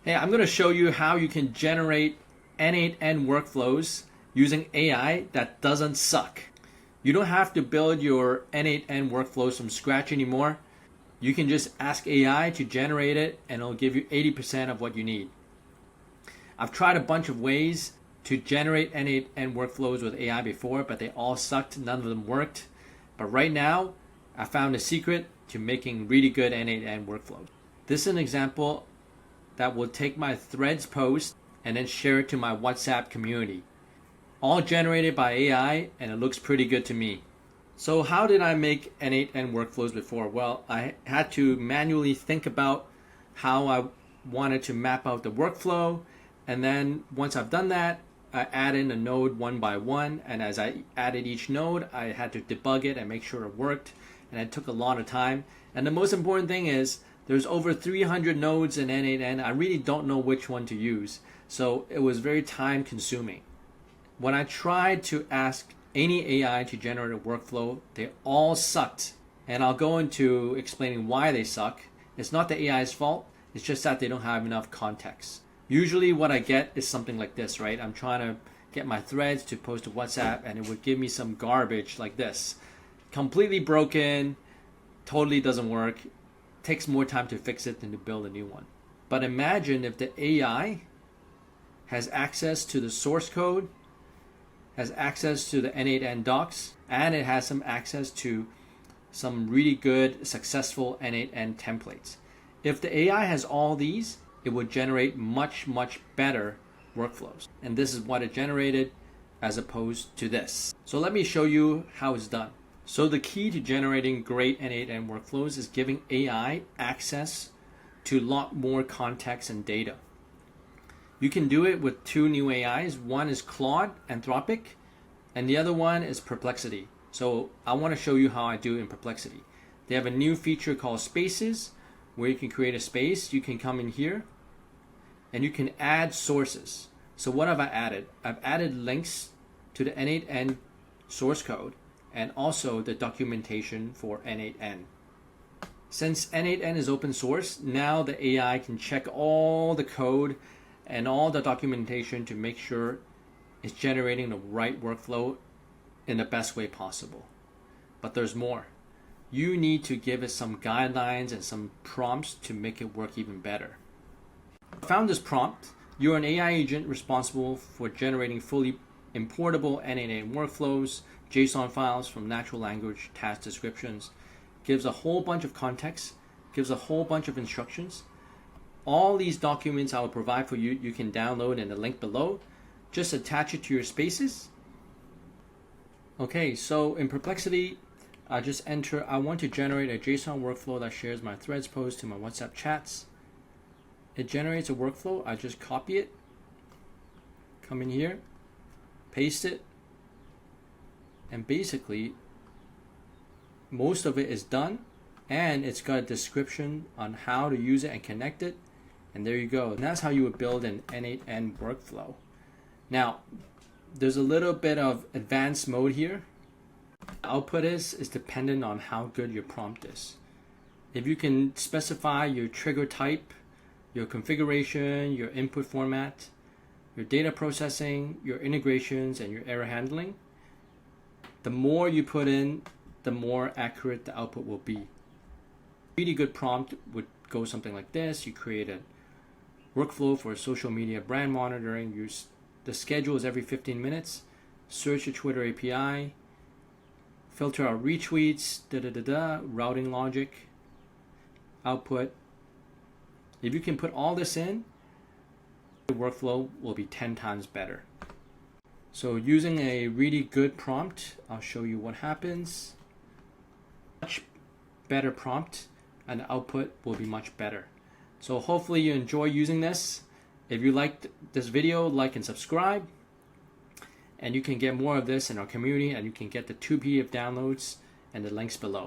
Hey, I'm going to show you how you can generate n8n workflows using AI that doesn't suck. You don't have to build your n8n workflows from scratch anymore. You can just ask AI to generate it and it'll give you 80% of what you need. I've tried a bunch of ways to generate n8n workflows with AI before, but they all sucked. None of them worked. But right now, I found a secret to making really good n8n workflows. This is an example that will take my threads post and then share it to my WhatsApp community. All generated by AI, and it looks pretty good to me. So how did I make n8n workflows before? Well, I had to manually think about how I wanted to map out the workflow, and then once I've done that, I add in a node one by one, and as I added each node, I had to debug it and make sure it worked, and it took a lot of time. And the most important thing is, there's over 300 nodes in n8n. I really don't know which one to use, so it was very time consuming. When I tried to ask any AI to generate a workflow, they all sucked. And I'll go into explaining why they suck. It's not the AI's fault, it's just that they don't have enough context. Usually what I get is something like this, right? I'm trying to get my threads to post to WhatsApp and it would give me some garbage like this. Completely broken, totally doesn't work. Takes more time to fix it than to build a new one. But imagine if the AI has access to the source code, has access to the n8n docs, and it has some access to some really good, successful n8n templates. If the AI has all these, it would generate much, much better workflows. And this is what it generated as opposed to this. So let me show you how it's done. So the key to generating great n8n workflows is giving AI access to a lot more context and data. You can do it with two new AIs. One is Claude, Anthropic, and the other one is Perplexity. So I want to show you how I do it in Perplexity. They have a new feature called Spaces, where you can create a space. You can come in here, and you can add sources. So what have I added? I've added links to the n8n source code, and also the documentation for n8n. Since n8n is open source, now the AI can check all the code and all the documentation to make sure it's generating the right workflow in the best way possible. But there's more. You need to give it some guidelines and some prompts to make it work even better. I found this prompt. You're an AI agent responsible for generating fully importable n8n workflows, JSON files from natural language task descriptions, gives a whole bunch of context, gives a whole bunch of instructions. All these documents I will provide for you, you can download in the link below. Just attach it to your spaces. Okay, so in Perplexity, I just enter, I want to generate a JSON workflow that shares my threads post to my WhatsApp chats. It generates a workflow. I just copy it, come in here, paste it, and basically most of it is done, and it's got a description on how to use it and connect it, and there you go. And that's how you would build an n8n workflow. Now there's a little bit of advanced mode here. The output is dependent on how good your prompt is. If you can specify your trigger type, your configuration, your input format, your data processing, your integrations, and your error handling, the more you put in, the more accurate the output will be. A really good prompt would go something like this. You create a workflow for social media brand monitoring. The schedule is every 15 minutes. Search your Twitter API. Filter out retweets, routing logic, output. If you can put all this in, the workflow will be 10 times better. So using a really good prompt, I'll show you what happens. Much better prompt and the output will be much better. So hopefully you enjoy using this. If you liked this video, like and subscribe. And you can get more of this in our community, and you can get the 2 PDF downloads and the links below.